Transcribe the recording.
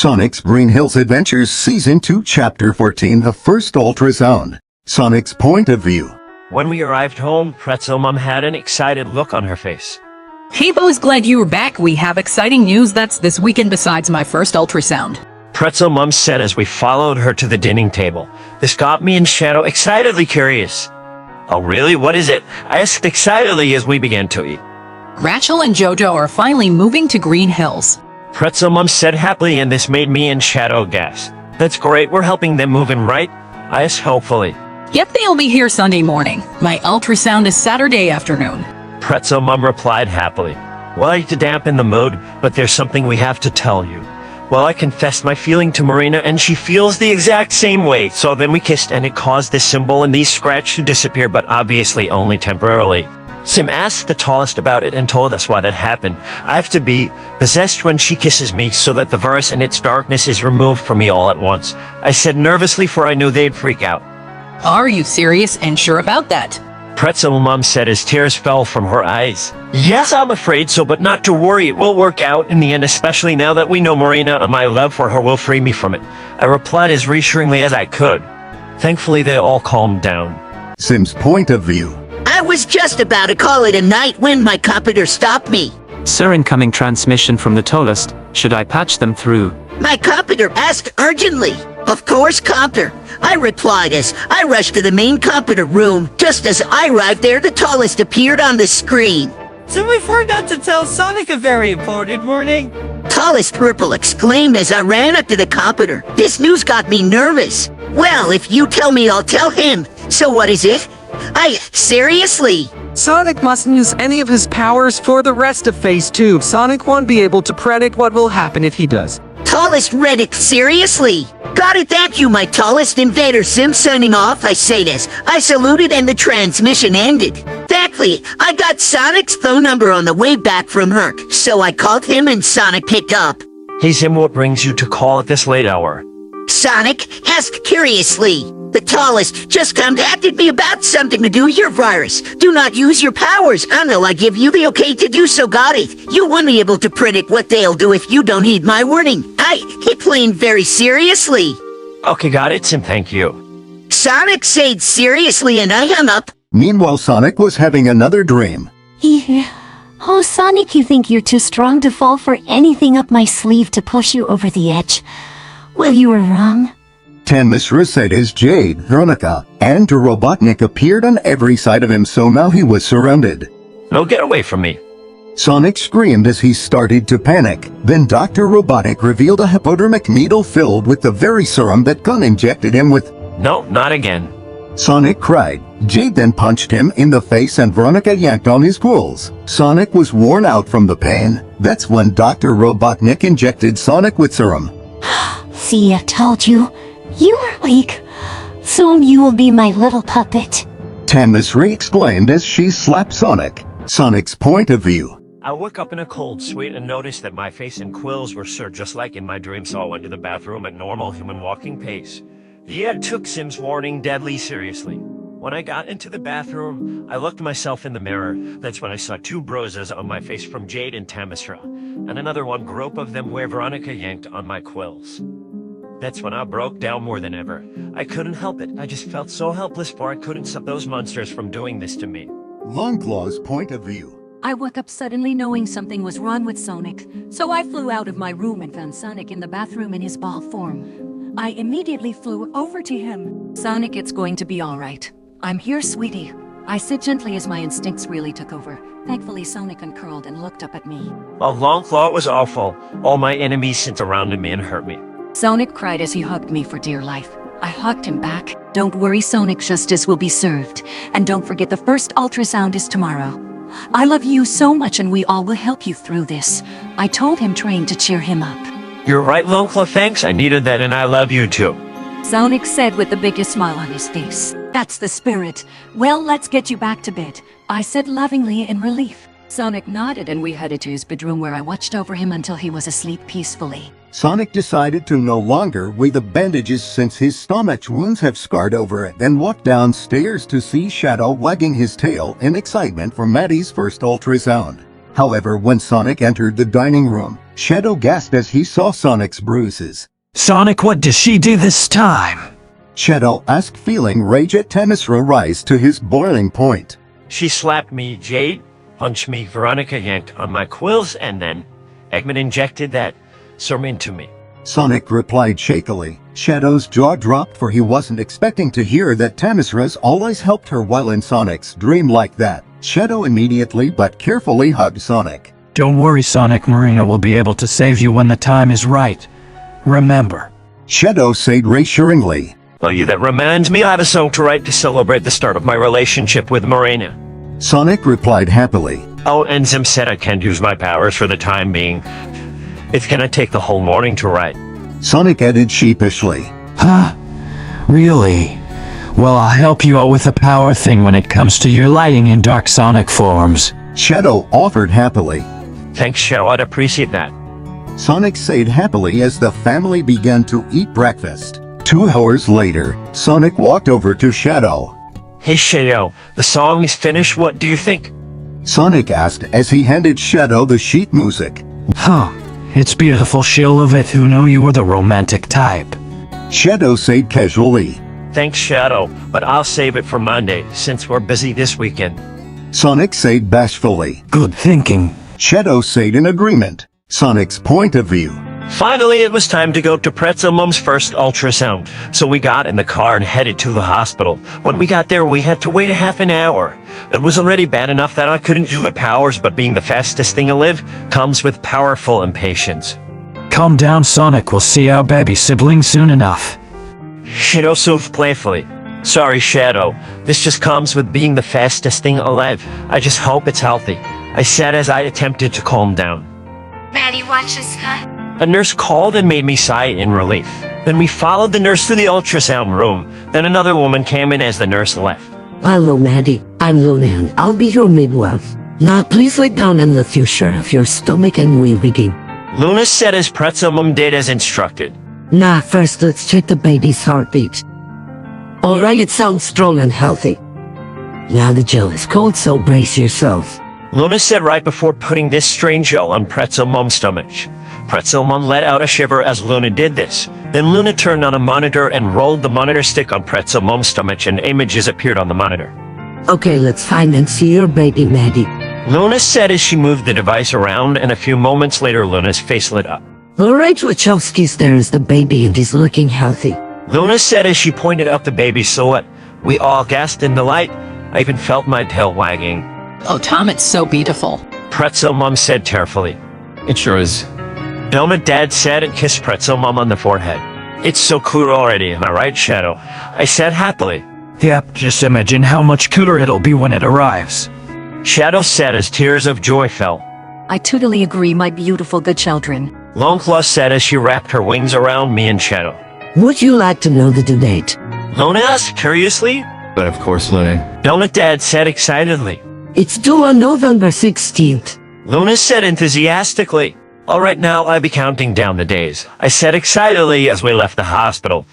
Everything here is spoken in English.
Sonic's Green Hills Adventures Season 2 Chapter 14 The First Ultrasound. Sonic's Point of View. When we arrived home, Pretzel Mom had an excited look on her face. Hey Bo's, glad you were back. We have exciting news that's this weekend besides my first ultrasound. Pretzel Mom said as we followed her to the dining table. This got me and Shadow excitedly curious. Oh really? What is it? I asked excitedly as we began to eat. Rachel and Jojo are finally moving to Green Hills. Pretzel Mom said happily, and this made me and Shadow gasp. That's great, we're helping them move in, right? I asked hopefully. Yep, they'll be here Sunday morning. My ultrasound is Saturday afternoon. Pretzel Mom replied happily. Well, I hate to dampen the mood, but there's something we have to tell you. Well, I confessed my feeling to Marina, and she feels the exact same way. So then we kissed, and it caused this symbol and these scratches to disappear, but obviously only temporarily. Sim asked the tallest about it and told us why that happened. I have to be possessed when she kisses me so that the verse and its darkness is removed from me all at once. I said nervously, for I knew they'd freak out. Are you serious and sure about that? Pretzel Mom said as tears fell from her eyes. Yes, I'm afraid so, but not to worry, it will work out in the end, especially now that we know Marina and my love for her will free me from it. I replied as reassuringly as I could. Thankfully, they all calmed down. Sim's Point of View. I was just about to call it a night when my computer stopped me. Sir, incoming transmission from the tallest. Should I patch them through? My computer asked urgently. Of course, computer. I replied as I rushed to the main computer room. Just as I arrived there, the tallest appeared on the screen. So we forgot to tell Sonic a very important warning. Tallest Purple exclaimed as I ran up to the computer. This news got me nervous. Well, if you tell me, I'll tell him. So what is it? Seriously? Sonic mustn't use any of his powers for the rest of Phase 2. Sonic won't be able to predict what will happen if he does. Tallest read it seriously. Got it, thank you, my tallest invader. Sim signing off, I say this. I saluted and the transmission ended. Thankfully, I got Sonic's phone number on the way back from Herc, so I called him and Sonic picked up. Hey Sim, what brings you to call at this late hour? Sonic asked curiously. The tallest just contacted me about something to do with your virus. Do not use your powers until I give you the okay to do so. Got it? You won't be able to predict what they'll do if you don't heed my warning. He played very seriously. Okay, got it, Sim, thank you. Sonic said seriously and I hung up. Meanwhile, Sonic was having another dream. Oh, Sonic, you think you're too strong to fall for anything up my sleeve to push you over the edge? Well, you were wrong. 10 Mr. said as Jade, Veronica, and Robotnik appeared on every side of him, so now he was surrounded. No, get away from me. Sonic screamed as he started to panic. Then Dr. Robotnik revealed a hypodermic needle filled with the very serum that Gun injected him with. No, not again. Sonic cried. Jade then punched him in the face and Veronica yanked on his clothes. Sonic was worn out from the pain. That's when Dr. Robotnik injected Sonic with serum. See, I told you. You are weak. Soon you will be my little puppet. Tammisri exclaimed as she slapped Sonic. Sonic's Point of View. I woke up in a cold sweat and noticed that my face and quills were sore just like in my dream, so I went to the bathroom at normal human walking pace. Yeah, took Sim's warning deadly seriously. When I got into the bathroom, I looked myself in the mirror. That's when I saw two bruises on my face from Jade and Tamisra, and another one group of them where Veronica yanked on my quills. That's when I broke down more than ever. I couldn't help it. I just felt so helpless, for I couldn't stop those monsters from doing this to me. Longclaw's Point of View. I woke up suddenly knowing something was wrong with Sonic, so I flew out of my room and found Sonic in the bathroom in his ball form. I immediately flew over to him. Sonic, it's going to be all right. I'm here, sweetie. I said gently as my instincts really took over. Thankfully, Sonic uncurled and looked up at me. While Longclaw was awful, all my enemies surrounded me and hurt me. Sonic cried as he hugged me for dear life. I hugged him back. Don't worry, Sonic, justice will be served. And don't forget the first ultrasound is tomorrow. I love you so much and we all will help you through this. I told him, trying to cheer him up. You're right, Longclaw, thanks. I needed that and I love you too. Sonic said with the biggest smile on his face. That's the spirit. Well, let's get you back to bed, I said lovingly in relief. Sonic nodded and we headed to his bedroom where I watched over him until he was asleep peacefully. Sonic decided to no longer weigh the bandages since his stomach wounds have scarred over it, then walked downstairs to see Shadow wagging his tail in excitement for Maddie's first ultrasound. However, when Sonic entered the dining room, Shadow gasped as he saw Sonic's bruises. Sonic, what does she do this time? Shadow asked, feeling rage at Temesra rise to his boiling point. She slapped me, Jade, punched me, Veronica yanked on my quills, and then Eggman injected that serum into me. Sonic replied shakily. Shadow's jaw dropped, for he wasn't expecting to hear that Temesra's always helped her while in Sonic's dream like that. Shadow immediately but carefully hugged Sonic. Don't worry, Sonic. Marina will be able to save you when the time is right. Remember. Shadow said reassuringly. Well, that reminds me, I have a song to write to celebrate the start of my relationship with Marina. Sonic replied happily. Oh, and Zim said I can't use my powers for the time being. It's gonna take the whole morning to write. Sonic added sheepishly. Huh? Really? Well, I'll help you out with the power thing when it comes to your lighting in dark Sonic forms. Shadow offered happily. Thanks, Shadow, I'd appreciate that. Sonic said happily as the family began to eat breakfast. 2 hours later, Sonic walked over to Shadow. Hey, Shadow, the song is finished, what do you think? Sonic asked as he handed Shadow the sheet music. Huh. It's beautiful, she'll love it. Who knew you were the romantic type? Shadow said casually. Thanks, Shadow, but I'll save it for Monday, since we're busy this weekend. Sonic said bashfully. Good thinking. Shadow said in agreement. Sonic's point of view. Finally, it was time to go to Pretzel Mom's first ultrasound, so we got in the car and headed to the hospital. When we got there, we had to wait a half an hour. It was already bad enough that I couldn't use my powers, but being the fastest thing alive comes with powerful impatience. Calm down, Sonic. We'll see our baby sibling soon enough. Shadow soothed playfully. Sorry, Shadow. This just comes with being the fastest thing alive. I just hope it's healthy, I said as I attempted to calm down. Maddie watches her. A nurse called and made me sigh in relief. Then we followed the nurse to the ultrasound room. Then another woman came in as the nurse left. Hello, Maddie. I'm Luna. I'll be your midwife. Now, please lay down in the future of your stomach and we begin. Luna said as Pretzel Mom did as instructed. Now, first let's check the baby's heartbeat. Alright, it sounds strong and healthy. Now the gel is cold, so brace yourself. Luna said right before putting this strange gel on Pretzel Mom's stomach. Pretzel Mom let out a shiver as Luna did this. Then Luna turned on a monitor and rolled the monitor stick on Pretzel Mom's stomach and images appeared on the monitor. Okay, let's find and see your baby, Maddie. Luna said as she moved the device around, and a few moments later Luna's face lit up. Alright, Wachowskis, there is the baby and he's looking healthy. Luna said as she pointed up the baby's silhouette. We all gasped in delight. I even felt my tail wagging. Oh, Tom, it's so beautiful. Pretzel Mom said tearfully. It sure is. Donut Dad said and kissed Pretzel Mom on the forehead. It's so cool already, am I right, Shadow? I said happily. Yep, just imagine how much cooler it'll be when it arrives. Shadow said as tears of joy fell. I totally agree, my beautiful good children. Longclaw said as she wrapped her wings around me and Shadow. Would you like to know the due date? Luna asked curiously. But of course, Luna. Donut Dad said excitedly. It's due on November 16th. Luna said enthusiastically. Alright, now I'll be counting down the days, I said excitedly as we left the hospital.